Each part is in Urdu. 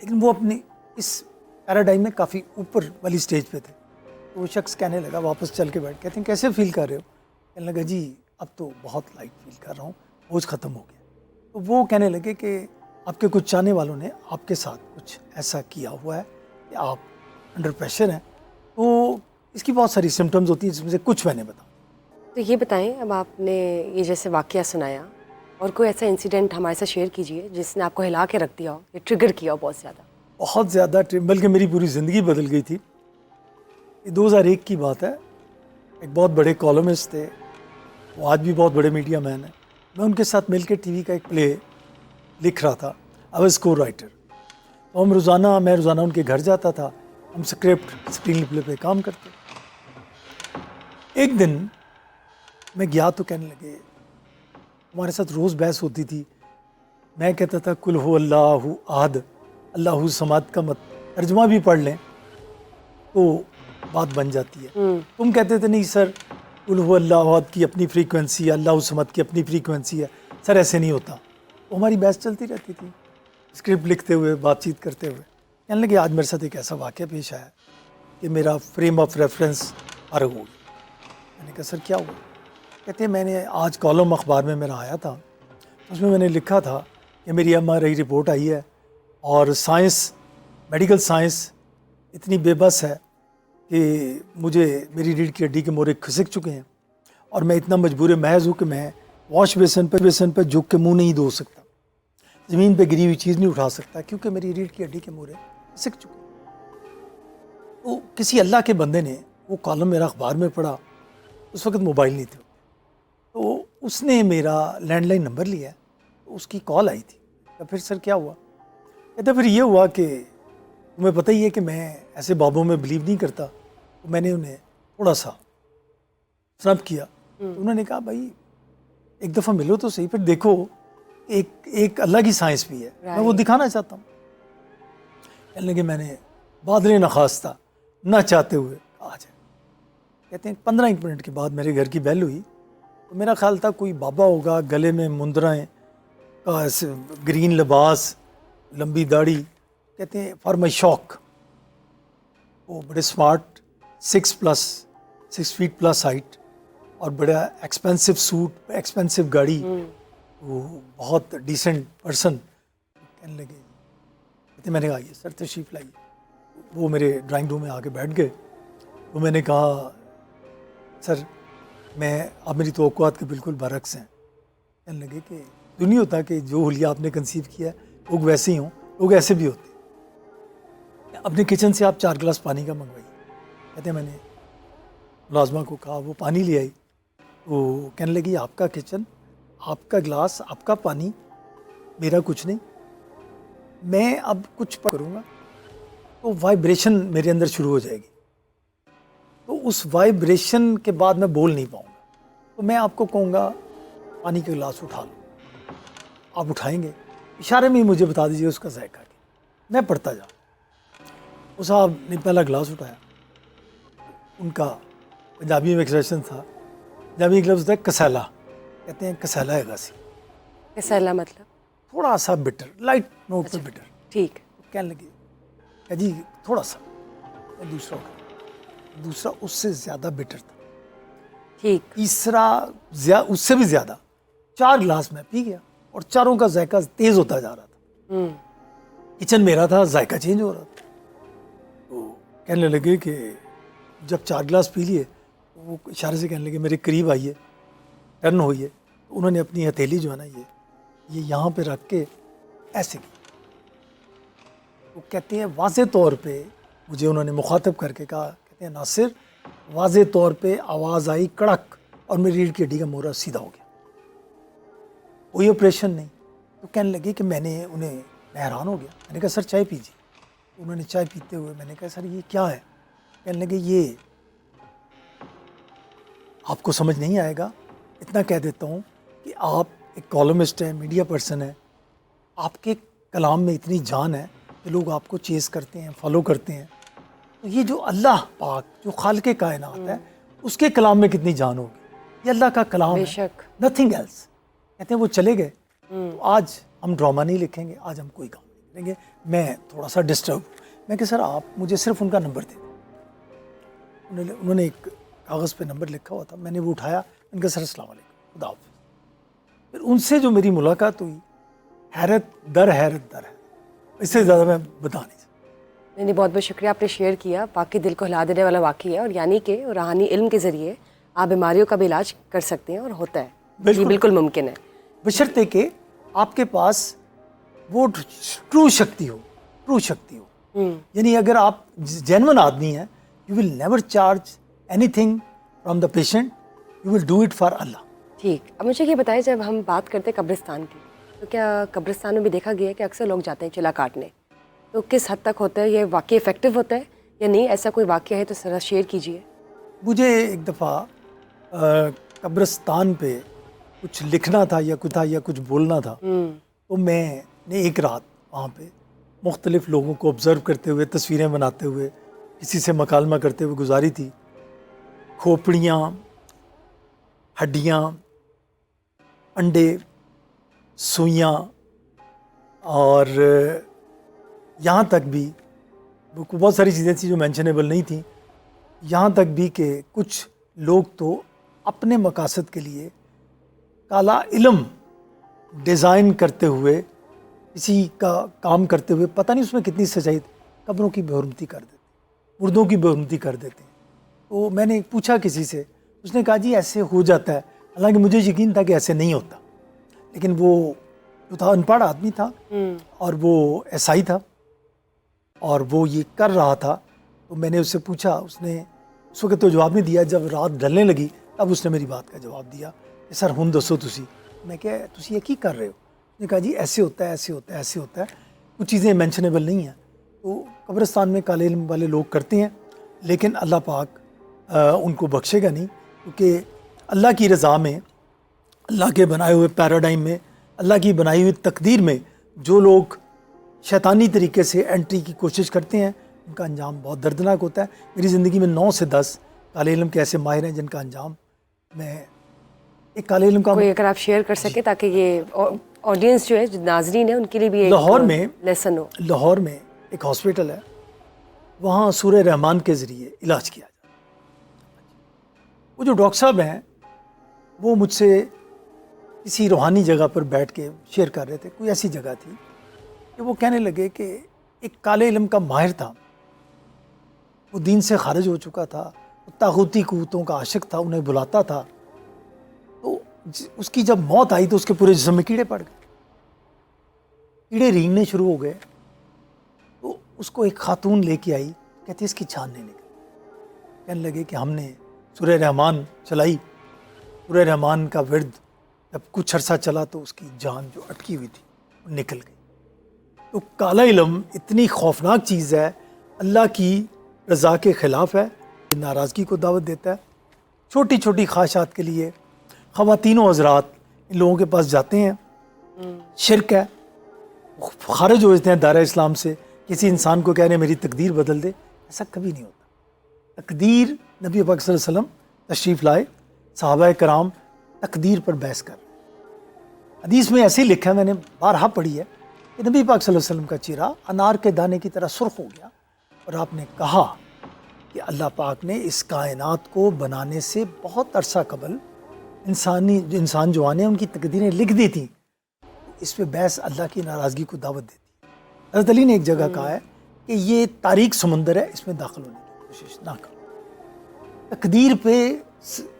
لیکن وہ اپنی اس پیراڈائم میں کافی اوپر والی سٹیج پہ تھے. تو وہ شخص کہنے لگا, واپس چل کے بیٹھ, کہتے ہیں کیسے فیل کر رہے ہو؟ کہنے لگا جی اب تو بہت لائٹ فیل کر رہا ہوں, بوجھ ختم ہو گیا. تو وہ کہنے لگے کہ آپ کے کچھ چاہنے والوں نے آپ کے ساتھ کچھ ایسا کیا ہوا ہے کہ آپ انڈر پریشر ہیں. تو اس کی بہت ساری سمٹمز ہوتی ہیں جس میں سے کچھ میں نے بتاؤں. تو یہ بتائیں, اب آپ نے یہ جیسے واقعہ سنایا, اور کوئی ایسا انسیڈنٹ ہمارے ساتھ شیئر کیجیے جس نے آپ کو ہلا کے رکھ دیا ہو یا ٹریگر کیا ہو بہت زیادہ. بہت زیادہ, بلکہ میری پوری زندگی بدل گئی تھی. یہ 2001 کی بات ہے. ایک بہت بڑے کالمسٹ تھے, وہ آج بھی بہت بڑے میڈیا مین ہیں. میں ان کے ساتھ مل کے ٹی وی کا ایک پلے لکھ رہا تھا. آئی واز کو رائٹر. تو میں روزانہ ان کے گھر جاتا تھا, ہم اسکرپٹ اسکرین پلے پہ کام کرتے. ایک دن میں گیا تو کہنے لگے, ہمارے ساتھ روز بحث ہوتی تھی. میں کہتا تھا کل ہو اللہ احد, اللہ صمد کا ترجمہ بھی پڑھ لیں تو بات بن جاتی ہے. تم کہتے تھے نہیں سر, کل ہو اللہ احد کی اپنی فریکوینسی ہے, اللہ صمد کی اپنی فریکوینسی ہے. سر ایسے نہیں ہوتا. تو ہماری بحث چلتی رہتی تھی, اسکرپٹ لکھتے ہوئے, بات چیت کرتے ہوئے. کہنے لگے آج میرے ساتھ ایک ایسا واقعہ پیش آیا کہ میرا فریم آف ریفرنس فرق ہو گیا. میں نے کہا سر کیا ہوا؟ کہتے ہیں میں نے آج کالم اخبار میں میرا آیا تھا, اس میں نے لکھا تھا کہ میری MRI رپورٹ آئی ہے اور میڈیکل سائنس اتنی بے بس ہے کہ مجھے میری ریڑھ کی ہڈی کے مورے کھسک چکے ہیں اور میں اتنا مجبور محض ہوں کہ میں واش بیسن پہ جھک کے منہ نہیں دھو سکتا, زمین پہ گری ہوئی چیز نہیں اٹھا سکتا کیونکہ میری ریڑھ کی ہڈی کے مورے کھسک چکے ہیں. تو کسی اللہ کے بندے نے وہ کالم میرا اخبار میں پڑھا. اس وقت موبائل نہیں تھے, تو اس نے میرا لینڈ لائن نمبر لیا, تو اس کی کال آئی تھی. تو پھر سر کیا ہوا؟ کہتا پھر یہ ہوا کہ تمہیں پتہ ہی ہے کہ میں ایسے بابوں میں بلیو نہیں کرتا. تو میں نے انہیں تھوڑا سا سنب کیا. انہوں نے کہا بھائی ایک دفعہ ملو تو صحیح, پھر دیکھو ایک اللہ کی سائنس بھی ہے, میں وہ دکھانا چاہتا ہوں. کہنے لگے میں نے بادل نخواستہ نہ چاہتے ہوئے آ جائے. کہتے ہیں 15 منٹ کے بعد میرے گھر کی بیل ہوئی, تو میرا خیال تھا کوئی بابا ہوگا, گلے میں مندرائیں, گرین لباس, لمبی داڑھی. کہتے ہیں فار مائی شوق وہ بڑے اسمارٹ, 6 فیٹ پلس ہائٹ اور بڑا ایکسپینسو سوٹ, ایکسپینسو گاڑی, وہ بہت ڈیسنٹ پرسن. کہنے لگے, کہتے میں نے کہا یہ سر تشریف لائیے. وہ میرے ڈرائنگ روم میں آ کے بیٹھ گئے. تو میں نے کہا سر آپ میری توقعات کے بالکل برعکس ہیں. کہنے لگے کہ تو نہیں ہوتا کہ جو حلیہ آپ نے کنسیو کیا ہے لوگ ویسے ہی ہوں, لوگ ایسے بھی ہوتے. اپنے کچن سے آپ 4 گلاس پانی کا منگوائیے. کہتے ہیں میں نے ملازمہ کو کہا, وہ پانی لے آئی. وہ کہنے لگی آپ کا کچن, آپ کا گلاس, آپ کا پانی, میرا کچھ نہیں. میں اب کچھ کروں گا تو وائبریشن میرے اندر شروع ہو جائے گی, تو اس وائبریشن کے بعد میں بول نہیں پاؤں گا. تو میں آپ کو کہوں گا پانی کا گلاس اٹھا لو, آپ اٹھائیں گے, اشارے میں ہی مجھے بتا دیجیے اس کا ذائقہ کیا. میں پڑھتا جاؤں. اس صاحب نے پہلا گلاس اٹھایا. ان کا پنجابی میں ایکسپریشن تھا, پنجابی کا لفظ ہوتا ہے کسیلا. کہتے ہیں کسیلا ہے گاسی. کسیلا مطلب تھوڑا سا بٹر, لائٹ نوٹ پہ بٹر. ٹھیک. کہنے لگے کہ جی تھوڑا سا. دوسرا اس سے زیادہ بٹر تھا. ٹھیک. تیسرا اس سے بھی زیادہ. 4 گلاس میں پی گیا اور چاروں کا ذائقہ تیز ہوتا جا رہا تھا. کچن میرا تھا, ذائقہ چینج ہو رہا تھا. تو کہنے لگے کہ جب 4 گلاس پی لیے, وہ اشارے سے کہنے لگے میرے قریب آئیے, ٹرن ہوئیے. تو انہوں نے اپنی ہتھیلی جو ہے نا یہ یہاں پہ رکھ کے ایسے کی. وہ کہتے ہیں واضح طور پہ مجھے انہوں نے مخاطب کر کے کہا, کہتے ہیں ناصر واضح طور پہ آواز آئی کڑک اور میری ریڑھ کی ہڈی کا مورا سیدھا ہو گیا. کوئی آپریشن نہیں. تو کہنے لگے کہ میں حیران ہو گیا. میں نے کہا سر چائے پیجیے. انہوں نے چائے پیتے ہوئے, میں نے کہا سر یہ کیا ہے؟ کہنے لگے یہ آپ کو سمجھ نہیں آئے گا, اتنا کہہ دیتا ہوں کہ آپ ایک کالمسٹ ہیں, میڈیا پرسن ہیں, آپ کے کلام میں اتنی جان ہے کہ لوگ آپ کو چیز کرتے ہیں, فالو کرتے ہیں. تو یہ جو اللہ پاک جو خالق کائنات ہے اس کے کلام میں کتنی جان ہوگی. یہ اللہ کا کلام ہے, نتھنگ ایلس. کہتے ہیں وہ چلے گئے. تو آج ہم ڈرامہ نہیں لکھیں گے, آج ہم کوئی کام نہیں. کریں گے, میں تھوڑا سا ڈسٹرب. میں کہ سر آپ مجھے صرف ان کا نمبر دے دیں. انہوں نے ایک کاغذ پہ نمبر لکھا ہوا تھا, میں نے وہ اٹھایا, ان کا سر السلام علیکم, خدا حافظ. پھر ان سے جو میری ملاقات ہوئی, حیرت در ہے, اس سے زیادہ میں بتا نہیں سکتا. نہیں, بہت بہت شکریہ, آپ نے شیئر کیا. واقعی دل کو ہلا دینے والا واقعہ ہے, اور یعنی کہ روحانی علم کے ذریعے آپ بیماریوں کا بھی علاج کر سکتے ہیں, اور ہوتا ہے. یہ بالکل ممکن ہے, بشرطے کہ آپ کے پاس وہ ٹرو شکتی ہو. یعنی اگر آپ جینون آدمی ہیں, you will never charge anything from the patient, you will do it for Allah. ٹھیک. اب مجھے یہ بتائیں, جب ہم بات کرتے ہیں قبرستان کی, تو کیا قبرستان میں بھی دیکھا گیا ہے کہ اکثر لوگ جاتے ہیں چلا کاٹنے, تو کس حد تک ہوتا ہے یہ واقعی افیکٹو ہوتا ہے یا نہیں؟ ایسا کوئی واقعہ ہے تو ذرا شیئر کیجیے. مجھے ایک دفعہ قبرستان پہ کچھ لکھنا تھا یا کچھ بولنا تھا, تو میں نے ایک رات وہاں پہ مختلف لوگوں کو آبزرو کرتے ہوئے, تصویریں بناتے ہوئے, کسی سے مکالمہ کرتے ہوئے گزاری تھی. کھوپڑیاں, ہڈیاں, انڈے, سوئیاں, اور یہاں تک بھی بہت ساری چیزیں تھیں جو مینشنیبل نہیں تھیں. یہاں تک بھی کہ کچھ لوگ تو اپنے مقاصد کے لیے کالا علم ڈیزائن کرتے ہوئے, کسی کا کام کرتے ہوئے, پتہ نہیں اس میں کتنی سچائی, قبروں کی بے حرمتی کر دیتے, مردوں کی بے حرمتی کر دیتے ہیں. تو میں نے پوچھا کسی سے, اس نے کہا جی ایسے ہو جاتا ہے. حالانکہ مجھے یقین تھا کہ ایسے نہیں ہوتا, لیکن وہ جو تھا ان پڑھ آدمی تھا, اور وہ عیسائی تھا, اور وہ یہ کر رہا تھا. تو میں نے اس سے پوچھا, اس نے اس وقت تو جواب نہیں دیا. جب رات ڈھلنے لگی تب اس نے میری بات کا جواب دیا کہ سر ہن دسو تسی. میں کہ تسی یہ کی کر رہے ہو؟ اس نے کہا جی ایسے ہوتا ہے, ایسے ہوتا ہے, ایسے ہوتا ہے. کچھ چیزیں مینشنیبل نہیں ہیں. تو قبرستان میں کالے علم والے لوگ کرتے ہیں, لیکن اللہ پاک ان کو بخشے گا نہیں, کیونکہ اللہ کی رضا میں, اللہ کے بنائے ہوئے پیراڈائم میں, اللہ کی بنائی ہوئی تقدیر میں جو لوگ شیطانی طریقے سے انٹری کی کوشش کرتے ہیں, ان کا انجام بہت دردناک ہوتا ہے. میری زندگی میں 9 سے 10 کالے علم کے ایسے ماہر ہیں جن کا انجام میں ایک کالے علم کا کوئی اگر آپ شیئر کر سکیں تاکہ یہ آڈینس جو ہے, جو ناظرین ہیں, ان کے لیے بھی ایک لیسن ہو. لاہور میں ایک ہاسپٹل ہے, وہاں سورہ رحمان کے ذریعے علاج کیا جاتا ہے. وہ جو ڈاکٹر صاحب ہیں وہ مجھ سے کسی روحانی جگہ پر بیٹھ کے شیئر کر رہے تھے. کوئی ایسی جگہ تھی کہ وہ کہنے لگے کہ ایک کالے علم کا ماہر تھا, وہ دین سے خارج ہو چکا تھا, طاغوتی قوتوں کا عاشق تھا, انہیں بلاتا تھا. تو اس کی جب موت آئی تو اس کے پورے جسم میں کیڑے پڑ گئے, کیڑے رینگنے شروع ہو گئے. تو اس کو ایک خاتون لے کے آئی, کہتے اس کی جان نہیں نکلی. کہنے لگے کہ ہم نے سورہ رحمان چلائی, سورہ رحمان کا ورد جب کچھ عرصہ چلا تو اس کی جان جو اٹکی ہوئی تھی وہ نکل گئی. تو کالا علم اتنی خوفناک چیز ہے, اللہ کی رضا کے خلاف ہے, ناراضگی کو دعوت دیتا ہے. چھوٹی چھوٹی خواہشات کے لیے خواتین و حضرات ان لوگوں کے پاس جاتے ہیں, شرک ہے, خارج ہو جاتے ہیں دائرہ اسلام سے. کسی انسان کو کہہ رہے ہیں میری تقدیر بدل دے, ایسا کبھی نہیں ہوتا. تقدیر, نبی پاک صلی اللہ علیہ وسلم تشریف لائے, صحابہ کرام تقدیر پر بحث کر رہے ہیں. حدیث میں ایسے ہی لکھا ہے, میں نے بارہا پڑھی ہے, کہ نبی پاک صلی اللہ علیہ وسلم کا چہرہ انار کے دانے کی طرح سرخ ہو گیا, اور آپ نے کہا کہ اللہ پاک نے اس کائنات کو بنانے سے بہت عرصہ قبل انسان جو آنے ان کی تقدیریں لکھ دی تھیں. اس پہ بحث اللہ کی ناراضگی کو دعوت دیتی ہے. حضرت علی نے ایک جگہ کہا ہے کہ یہ تاریک سمندر ہے, اس میں داخل ہونے کی کوشش نہ کرو. تقدیر پہ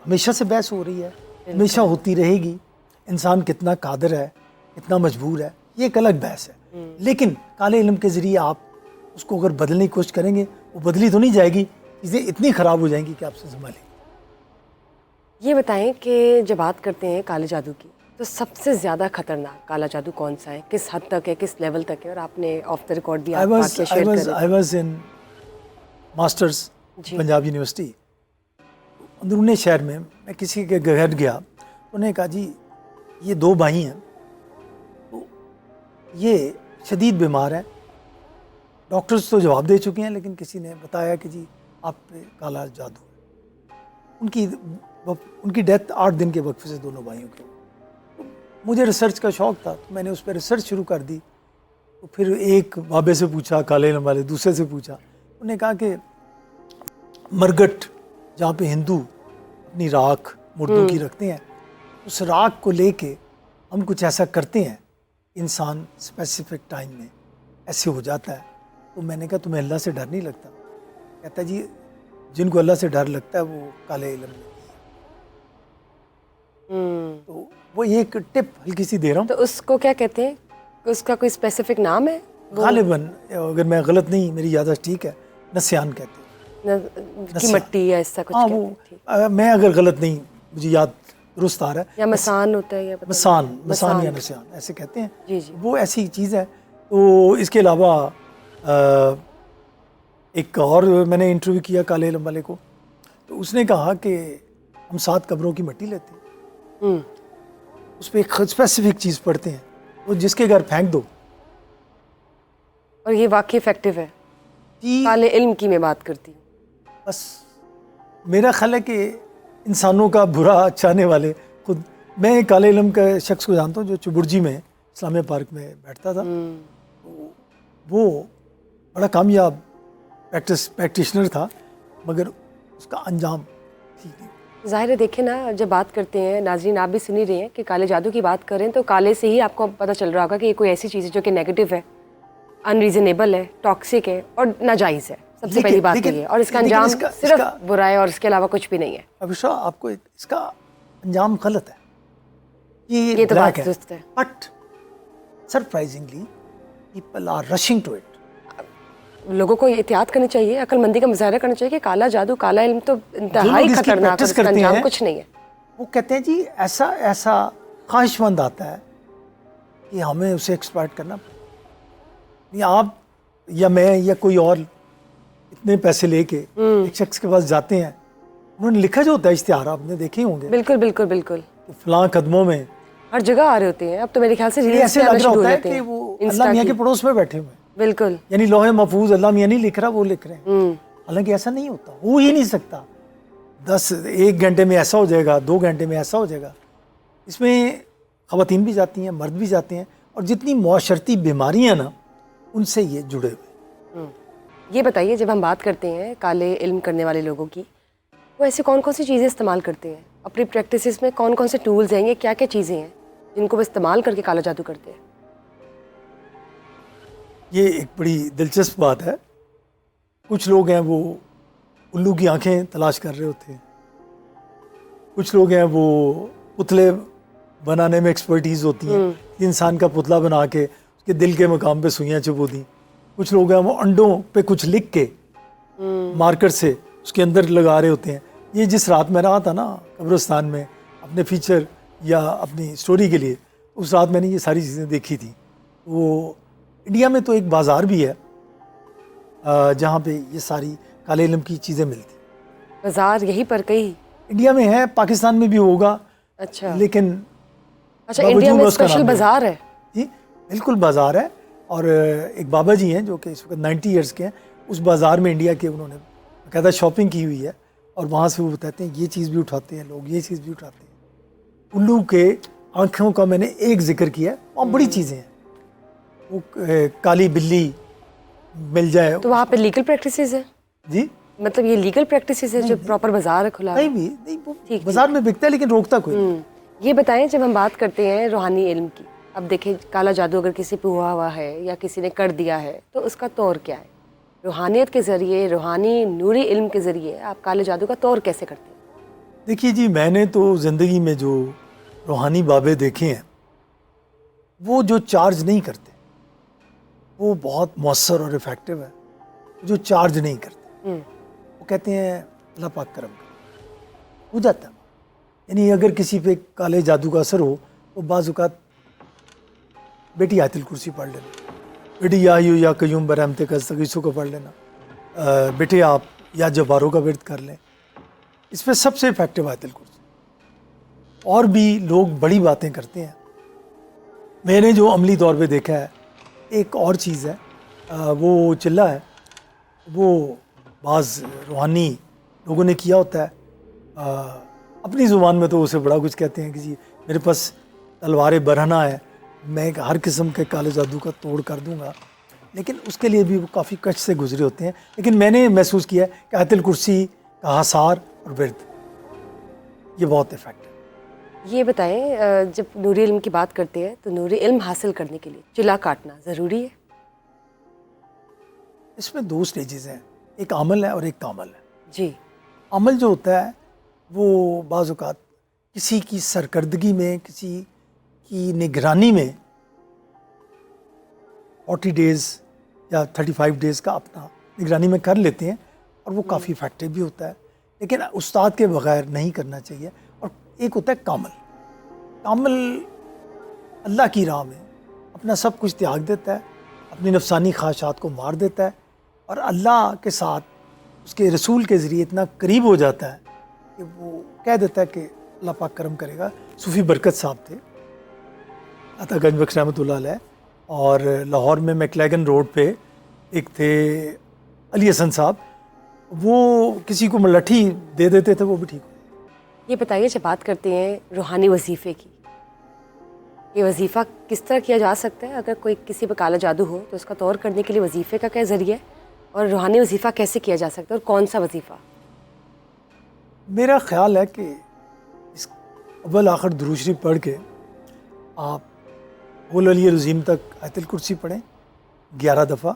ہمیشہ سے بحث ہو رہی ہے, ہمیشہ ہوتی رہے گی. انسان کتنا قادر ہے, کتنا مجبور ہے, یہ ایک الگ بحث ہے. لیکن کالے علم کے ذریعے آپ اس کو اگر بدلنے کی کوشش کریں گے, وہ بدلی تو نہیں جائے گی, چیزیں اتنی خراب ہو جائیں گی کہ آپ سے سنبھالیں. یہ بتائیں کہ جب بات کرتے ہیں کالے جادو کی, تو سب سے زیادہ خطرناک کالا جادو کون سا ہے, کس حد تک ہے, کس لیول تک ہے؟ اور آپ نے آف دا ریکارڈ بھی I was in masters Punjab university, اندرون شہر میں میں کسی کے گھر گیا. انہوں نے کہا جی یہ 2 بھائی ہیں, تو یہ شدید بیمار ہیں, ڈاکٹرز تو جواب دے چکے ہیں, لیکن کسی نے بتایا کہ جی آپ پہ کالا جادو ہے. ان کی ڈیتھ 8 دن کے وقفے سے دونوں بھائیوں کے. مجھے ریسرچ کا شوق تھا, تو میں نے اس پہ ریسرچ شروع کر دی. تو تو پھر ایک بابے سے پوچھا, کالے علم والے, دوسرے سے پوچھا. انہوں نے کہا کہ مرگٹ جہاں پہ ہندو اپنی راکھ مردوں کی رکھتے ہیں, اس راکھ کو لے کے ہم کچھ ایسا کرتے ہیں, انسان اسپیسیفک ٹائم میں ایسے ہو جاتا ہے. تو میں نے کہا تمہیں اللہ سے ڈر نہیں لگتا؟ کہتا جی جن کو اللہ سے ڈر لگتا ہے وہ کالے علم میں. تو وہ ایک ٹپ ہلکی سی دے رہا ہوں. تو اس کو کیا کہتے ہیں, اس کا کوئی اسپیسیفک نام ہے؟ غالباً اگر میں غلط نہیں, میری یادداشت ٹھیک ہے, نسیان کہتے ہیں. کی مٹی یا ایسا کچھ ہاں کہتے ہیں. وہ میں اگر غلط نہیں, مجھے یاد درست آ رہا ہے, یا مسان ہوتا ہے, یا مسان یا نسیان ایسے کہتے ہیں. جی جی. وہ ایسی چیز ہے. تو اس کے علاوہ ایک اور میں نے انٹرویو کیا کالے علم والے کو, تو اس نے کہا کہ ہم 7 قبروں کی مٹی لیتے ہیں, اس پہ ایک اسپیسیفک چیز پڑھتے ہیں, وہ جس کے گھر پھینک دو. اور یہ واقعی افیکٹو ہے؟ کالے علم کی میں بات کرتی ہوں. بس میرا خیال ہے کہ انسانوں کا برا چاہنے والے خود, میں کالے علم کا شخص کو جانتا ہوں جو چبرجی میں اسلامیہ پارک میں بیٹھتا تھا. وہ بڑا کامیاب پریکٹیشنر تھا, مگر اس کا انجام ٹھیک نہیں. ظاہر ہے دیکھیں نا, جب بات کرتے ہیں, ناظرین آپ بھی سن ہی رہے ہیں کہ کالے جادو کی بات کریں تو کالے سے ہی آپ کو پتہ چل رہا ہوگا کہ یہ کوئی ایسی چیز ہے جو کہ نیگیٹو ہے, ان ریزنیبل ہے, ٹاکسک ہے اور ناجائز ہے. سب سے پہلی بات یہ ہے, اور اس کا انجام صرف برا ہے اور اس کے علاوہ کچھ بھی نہیں ہے. ابشرا آپ کو اس کا انجام غلط ہے, یہ تو بات درست ہے. But surprisingly people are rushing to it. لوگوں کو احتیاط کرنی چاہیے, عقل مندی کا مظاہرہ کرنا چاہیے کہ کالا جادو, کالا علم تو انتہائی خطرناک ہے, اس کا انجام کچھ نہیں ہے. وہ کہتے ہیں جی ایسا خواہش مند آتا ہے کہ ہمیں اسے ایکسپلائٹ کرنا پڑے. آپ یا میں یا کوئی اور اتنے پیسے لے کے ایک شخص کے پاس جاتے ہیں, انہوں نے لکھا جو ہوتا ہے اشتہار, آپ نے دیکھے ہوں گے. بالکل بالکل بالکل. فلاں قدموں میں ہر جگہ آ رہے ہوتے ہیں. اب تو میرے خیال سے ایسے لگ رہا ہوتا ہے کہ وہ اللہ میاں کے پڑوس میں بیٹھے ہوئے ہیں. بالکل, یعنی لوح محفوظ اللہ میاں نہیں لکھ رہا, وہ لکھ رہے ہیں. حالانکہ ایسا نہیں ہوتا, ہو ہی نہیں سکتا. 1 گھنٹے میں ایسا ہو جائے گا, 2 گھنٹے میں ایسا ہو جائے گا. اس میں خواتین بھی جاتی ہیں, مرد بھی جاتے ہیں, اور جتنی معاشرتی بیماریاں نا ان سے یہ جڑے ہوئے. یہ بتائیے, جب ہم بات کرتے ہیں کالے علم کرنے والے لوگوں کی, وہ ایسے کون کون سی چیزیں استعمال کرتے ہیں اپنی پریکٹسز میں؟ کون کون سے ٹولز ہیں, یہ کیا کیا چیزیں ہیں جن کو وہ استعمال کر کے کالا جادو کرتے ہیں؟ یہ ایک بڑی دلچسپ بات ہے. کچھ لوگ ہیں وہ الو کی آنکھیں تلاش کر رہے ہوتے ہیں, کچھ لوگ ہیں وہ پتلے بنانے میں ایکسپرٹیز ہوتی ہیں, انسان کا پتلا بنا کے اس کے دل کے مقام پہ سوئیاں چبو دیں. کچھ لوگ ہیں وہ انڈوں پہ کچھ لکھ کے مارکر سے اس کے اندر لگا رہے ہوتے ہیں. یہ جس رات میں رہا تھا نا قبرستان میں اپنے فیچر یا اپنی سٹوری کے لیے, اس رات میں نے یہ ساری چیزیں دیکھی تھیں. وہ انڈیا میں تو ایک بازار بھی ہے جہاں پہ یہ ساری کالے علم کی چیزیں ملتی. بازار یہیں پر کہیں انڈیا میں ہے, پاکستان میں بھی ہوگا. اچھا, لیکن اچھا انڈیا میں اسپیشل بازار ہے؟ جی بالکل بازار ہے. اور ایک بابا جی ہیں جو کہ اس وقت 90 ایئرس کے ہیں, اس بازار میں انڈیا کے انہوں نے باقاعدہ شاپنگ کی ہوئی ہے, اور وہاں سے وہ بتاتے ہیں یہ چیز بھی اٹھاتے ہیں لوگ, یہ چیز بھی اٹھاتے ہیں. الو کے آنکھوں کا میں نے ایک ذکر کیا ہے, وہاں بڑی چیزیں ہیں. وہ کالی بلی مل جائے تو وہاں پہ لیگل پریکٹسز ہیں؟ جی مطلب یہ لیگل پریکٹسز ہے جو پراپر بازار ہے کھلا؟ نہیں بھی نہیں, بازار میں بکتا ہے لیکن روکتا کوئی. یہ بتائیں, جب ہم بات کرتے ہیں روحانی علم کی, اب دیکھیں کالا جادو اگر کسی پہ ہوا ہے یا کسی نے کر دیا ہے تو اس کا طور کیا ہے؟ روحانیت کے ذریعے, روحانی نوری علم کے ذریعے آپ کالے جادو کا طور کیسے کرتے ہیں؟ دیکھیے جی, میں نے تو زندگی میں جو روحانی بابے دیکھے ہیں وہ جو چارج نہیں کرتے وہ بہت مؤثر اور افیکٹو ہے. جو چارج نہیں کرتے وہ کہتے ہیں اللہ پاک کرم ہو جاتا ہے. یعنی اگر کسی پہ کالے جادو کا اثر ہو تو بعض اوقات بیٹی آیت الکرسی پڑھ لینا, بیٹی یا یو یا قیوم برحمتک استغیثو کو پڑھ لینا, بیٹے آپ یا جباروں کا ورد کر لیں. اس پہ سب سے افیکٹو آیت الکرسی. اور بھی لوگ بڑی باتیں کرتے ہیں. میں نے جو عملی طور پہ دیکھا ہے, ایک اور چیز ہے, وہ چلہ ہے, وہ بعض روحانی لوگوں نے کیا ہوتا ہے. اپنی زبان میں تو اسے بڑا کچھ کہتے ہیں کہ جی میرے پاس تلوار برہنہ ہے, میں ہر قسم کے کالے جادو کا توڑ کر دوں گا، لیکن اس کے لیے بھی وہ کافی کچھ سے گزرے ہوتے ہیں. لیکن میں نے محسوس کیا ہے کہ آیت الکرسی کا حصار اور ورد یہ بہت افیکٹ ہے. یہ بتائیں جب نوری علم کی بات کرتے ہیں تو نوری علم حاصل کرنے کے لیے چلا کاٹنا ضروری ہے؟ اس میں دو سٹیجز ہیں، ایک عمل ہے اور ایک کامل ہے. جی. عمل جو ہوتا ہے وہ بعض اوقات کسی کی سرکردگی میں، کسی کی نگرانی میں 40 ڈیز یا 35 ڈیز کا اپنا نگرانی میں کر لیتے ہیں اور وہ کافی افیکٹو بھی ہوتا ہے، لیکن استاد کے بغیر نہیں کرنا چاہیے. اور ایک ہوتا ہے کامل. کامل اللہ کی راہ میں اپنا سب کچھ تیاگ دیتا ہے، اپنی نفسانی خواہشات کو مار دیتا ہے اور اللہ کے ساتھ اس کے رسول کے ذریعے اتنا قریب ہو جاتا ہے کہ وہ کہہ دیتا ہے کہ اللہ پاک کرم کرے گا. صوفی برکت صاحب تھے عطا گنج بخش رحمۃ اللہ علیہ، اور لاہور میں میکلیگن روڈ پہ ایک تھے علی حسن صاحب، وہ کسی کو لٹھی دے دیتے تھے وہ بھی ٹھیک ہو. یہ بتائیے جب بات کرتے ہیں روحانی وظیفے کی، یہ وظیفہ کس طرح کیا جا سکتا ہے؟ اگر کوئی کسی پہ کالا جادو ہو تو اس کا طور کرنے کے لیے وظیفے کا کیا ذریعہ ہے، اور روحانی وظیفہ کیسے کیا جا سکتا ہے اور کون سا وظیفہ؟ میرا خیال ہے کہ اس اول آخر درود شریف پڑھ کے آپ قول علی العظیم تک آیت الکرسی پڑھیں 11 دفعہ،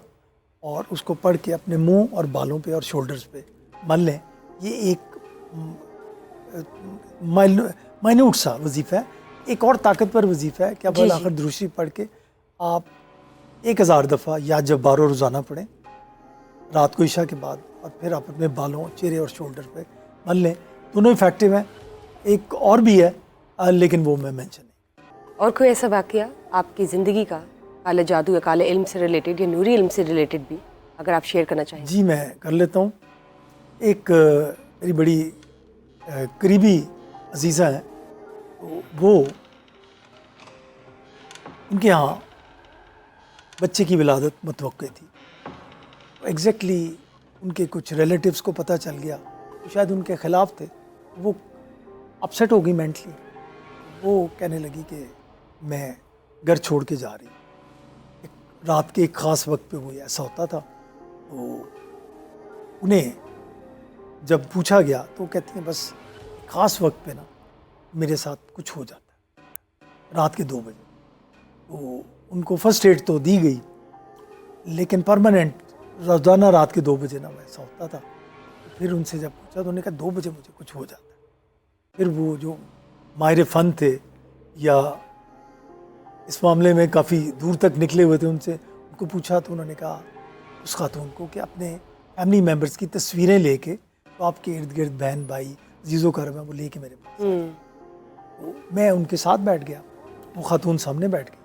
اور اس کو پڑھ کے اپنے منہ اور بالوں پہ اور شولڈرز پہ مل لیں. یہ ایک مائنوٹ سا وظیفہ ہے. ایک اور طاقتور وظیفہ ہے کہ اول آخر درود شریف پڑھ کے آپ 1000 دفعہ یا جبارو روزانہ پڑھیں رات کو عشاء کے بعد، اور پھر آپ اپنے بالوں، چہرے اور شولڈر پہ مل لیں. دونوں افیکٹو ہیں. ایک اور بھی ہے لیکن وہ میں مینشن نہیں. اور کوئی ایسا واقعہ آپ کی زندگی کا کالے جادو یا کالے علم سے ریلیٹڈ یا نوری علم سے ریلیٹڈ بھی اگر آپ شیئر کرنا چاہیں؟ جی میں کر لیتا ہوں. ایک میری بڑی قریبی عزیزہ ہیں، وہ ان کے ہاں بچے کی ولادت متوقع تھی. ایگزیکٹلی ان کے کچھ ریلیٹیوز کو پتہ چل گیا، شاید ان کے خلاف تھے. وہ اپسیٹ ہو گئی مینٹلی. وہ کہنے لگی کہ میں گھر چھوڑ کے جا رہی ہوں. رات کے ایک خاص وقت پہ وہ ایسا ہوتا تھا. تو انہیں جب پوچھا گیا تو وہ کہتی ہیں بس خاص وقت پہ نا میرے ساتھ کچھ ہو جاتا ہے رات کے 2 بجے. تو ان کو فرسٹ ایڈ تو دی گئی، لیکن پرماننٹ روزانہ رات کے 2 بجے نا ایسا ہوتا تھا. پھر ان سے جب پوچھا تو انہوں نے کہا 2 بجے مجھے کچھ ہو جاتا ہے. پھر وہ جو ماہر فن تھے یا اس معاملے میں کافی دور تک نکلے ہوئے تھے، ان سے ان کو پوچھا تو انہوں نے کہا اس خاتون کو کہ اپنے فیملی ممبرس کی تصویریں لے کے تو آپ کے ارد گرد بہن بھائی عزیز و کرم ہے وہ لے کے میرے پاس. تو میں ان کے ساتھ بیٹھ گیا، وہ خاتون سامنے بیٹھ گئی.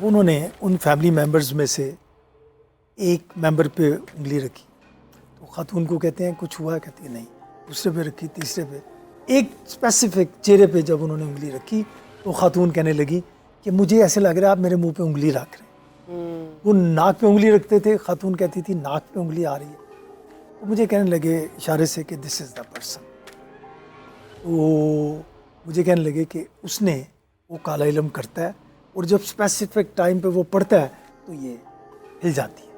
وہ انہوں نے ان فیملی ممبرز میں سے ایک ممبر پہ انگلی رکھی. تو خاتون کو کہتے ہیں کچھ ہوا ہے؟ کہتی ہے نہیں. دوسرے پہ رکھی، تیسرے پہ، ایک اسپیسیفک چہرے پہ جب انہوں نے انگلی رکھی تو خاتون کہنے لگی کہ مجھے ایسے لگ رہا ہے آپ میرے منہ پہ انگلی رکھ رہے ہیں. وہ ناک پہ انگلی رکھتے تھے، خاتون کہتی تھی ناک پہ انگلی آ رہی ہے. تو مجھے کہنے لگے اشارے سے کہ دس از دا پرسن. تو مجھے کہنے لگے کہ اس نے وہ کالا علم کرتا ہے اور جب اسپیسیفک ٹائم پہ وہ پڑھتا ہے تو یہ ہل جاتی ہے.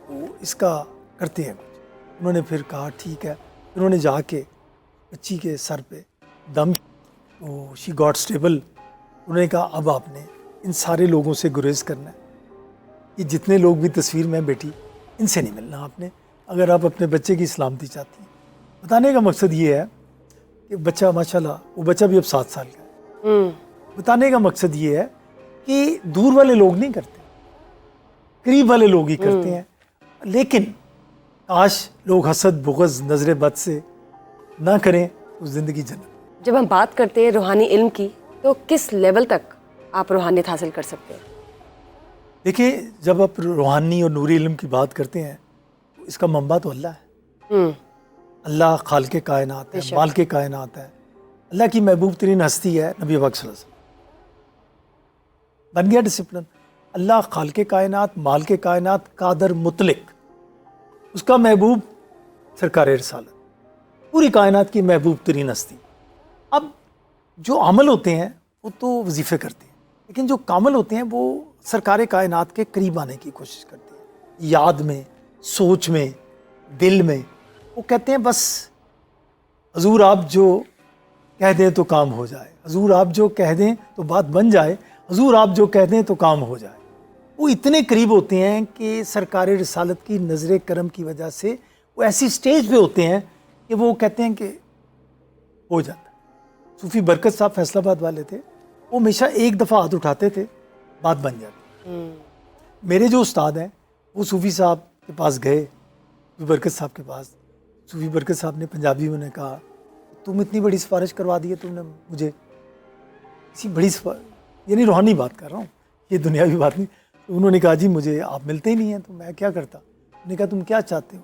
تو اس کا کرتے ہیں کچھ. انہوں نے پھر کہا ٹھیک ہے. انہوں نے جا کے بچی کے سر پہ دم، تو شی گاٹ اسٹیبل. انہوں نے کہا اب آپ نے ان سارے لوگوں سے گریز کرنا ہے. یہ جتنے لوگ بھی تصویر میں بیٹھی ان سے نہیں ملنا آپ نے، اگر آپ اپنے بچے کی سلامتی چاہتی ہیں. بتانے کا مقصد یہ ہے کہ بچہ ماشاءاللہ وہ بچہ بھی اب 7 سال کا ہے. بتانے کا مقصد یہ ہے کہ دور والے لوگ نہیں کرتے، قریب والے لوگ ہی کرتے ہیں. لیکن کاش لوگ حسد، بغض، نظر بد سے نہ کریں تو زندگی جنت. جب ہم بات کرتے ہیں روحانی علم کی تو کس لیول تک آپ روحانیت حاصل کر سکتے ہیں؟ دیکھیں جب آپ روحانی اور نوری علم کی بات کرتے ہیں تو اس کا منبع تو اللہ ہے. اللہ خالق کائنات ہے، مالک کائنات ہے. اللہ کی محبوب ترین ہستی ہے نبی پاک صلی اللہ علیہ وسلم. بن گیا ڈسپلن. اللہ خالق کائنات، مالک کائنات، قادر مطلق، اس کا محبوب سرکار رسالت، پوری کائنات کی محبوب ترین ہستی. اب جو عمل ہوتے ہیں وہ تو وظیفے کرتے ہیں. لیکن جو کامل ہوتے ہیں وہ سرکار کائنات کے قریب آنے کی کوشش کرتے ہیں، یاد میں، سوچ میں، دل میں. وہ کہتے ہیں بس حضور آپ جو کہہ دیں تو کام ہو جائے، حضور آپ جو کہہ دیں تو بات بن جائے، حضور آپ جو کہہ دیں تو کام ہو جائے. وہ اتنے قریب ہوتے ہیں کہ سرکار رسالت کی نظر کرم کی وجہ سے وہ ایسی سٹیج پہ ہوتے ہیں کہ وہ کہتے ہیں کہ ہو جاتا. صوفی برکت صاحب فیصل آباد والے تھے، وہ ہمیشہ ایک دفعہ ہاتھ اٹھاتے تھے، بات بن جاتی. میرے جو استاد ہیں وہ صوفی صاحب کے پاس گئے، صوفی برکت صاحب کے پاس. صوفی برکت صاحب نے پنجابی میں نے کہا تم اتنی بڑی سفارش کروا دی ہے تم نے مجھے، کسی بڑی یعنی روحانی بات کر رہا ہوں، یہ دنیاوی بات نہیں. تو انہوں نے کہا جی مجھے آپ ملتے ہی نہیں ہیں تو میں کیا کرتا. انہوں نے کہا تم کیا چاہتے ہو؟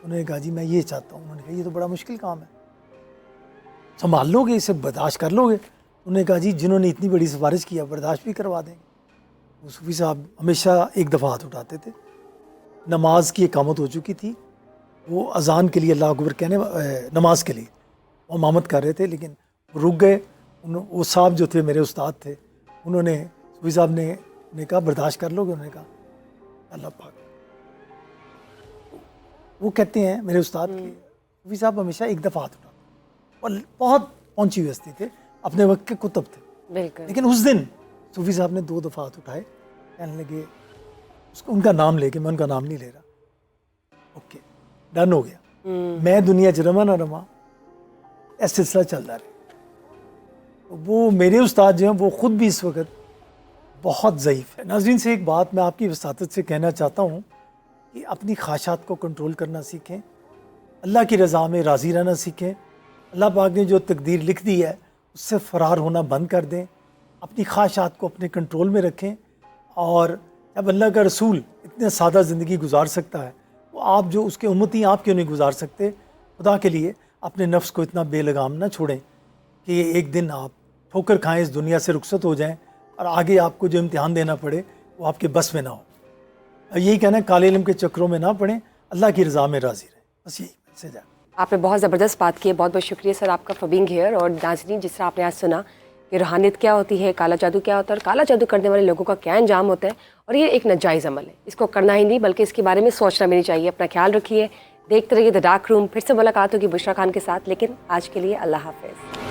انہوں نے کہا جی میں یہ چاہتا ہوں. انہوں نے کہا یہ تو بڑا مشکل کام ہے، سنبھال لو گے اسے، برداشت کر لو گے؟ انہوں نے کہا جی جنہوں نے اتنی بڑی سفارش کیا برداشت بھی کروا دیں گے. وہ صوفی صاحب ہمیشہ ایک دفعہ ہاتھ اٹھاتے تھے. نماز کی اقامت ہو چکی تھی، وہ اذان کے لیے اللہ اکبر کہنے نماز کے لیے وہ امامت کر رہے تھے، لیکن رک گئے. وہ صاحب جو تھے میرے استاد تھے، انہوں نے صوفی صاحب نے کہا برداشت کر لو گے؟ انہوں نے کہا اللہ پاک. وہ کہتے ہیں میرے استاد کے صوفی صاحب ہمیشہ ایک دفعہ ہاتھ اٹھاتے اور بہت پہنچی ہوئی ہستی تھے، اپنے وقت کے کتب تھے. بالکل. لیکن اس دن صوفی صاحب نے 2 دفعہ ہاتھ اٹھائے، کہنے لگے ان کا نام لے کے، میں ان کا نام نہیں لے رہا، اوکے ڈن ہو گیا، میں دنیا چ رواں نہ رواں، ایسا سلسلہ چلتا رہے. وہ میرے استاد جو ہیں وہ خود بھی اس وقت بہت ضعیف ہے. ناظرین سے ایک بات میں آپ کی وساطت سے کہنا چاہتا ہوں کہ اپنی خواہشات کو کنٹرول کرنا سیکھیں، اللہ کی رضا میں راضی رہنا سیکھیں. اللہ پاک نے جو تقدیر لکھ دی ہے اس سے فرار ہونا بند کر دیں، اپنی خواہشات کو اپنے کنٹرول میں رکھیں. اور جب اللہ کا رسول اتنے سادہ زندگی گزار سکتا ہے تو آپ جو اس کے امتی آپ کیوں نہیں گزار سکتے؟ خدا کے لیے اپنے نفس کو اتنا بے لگام نہ چھوڑیں کہ ایک دن آپ ٹھوکر کھائیں، اس دنیا سے رخصت ہو جائیں اور آگے آپ کو جو امتحان دینا پڑے وہ آپ کے بس میں نہ ہو. یہی کہنا ہے کالے علم کے چکروں میں نہ پڑیں، اللہ کی رضا میں راضی رہیں. بس یہی میسیج ہے. آپ نے بہت زبردست بات کی ہے، بہت بہت شکریہ سر آپ کا فار بینگ ہیئر. اور ناظرین جس طرح آپ نے آج سنا کہ روحانیت کیا ہوتی ہے، کالا جادو کیا ہوتا ہے، اور کالا جادو کرنے والے لوگوں کا کیا انجام ہوتا ہے، اور یہ ایک ناجائز عمل ہے، اس کو کرنا ہی نہیں بلکہ اس کے بارے میں سوچنا بھی نہیں چاہیے. اپنا خیال رکھیے، دیکھتے رہیے دا ڈارک روم. پھر سے ملاقات ہوگی بشریٰ خان کے ساتھ، لیکن آج کے لیے اللہ حافظ.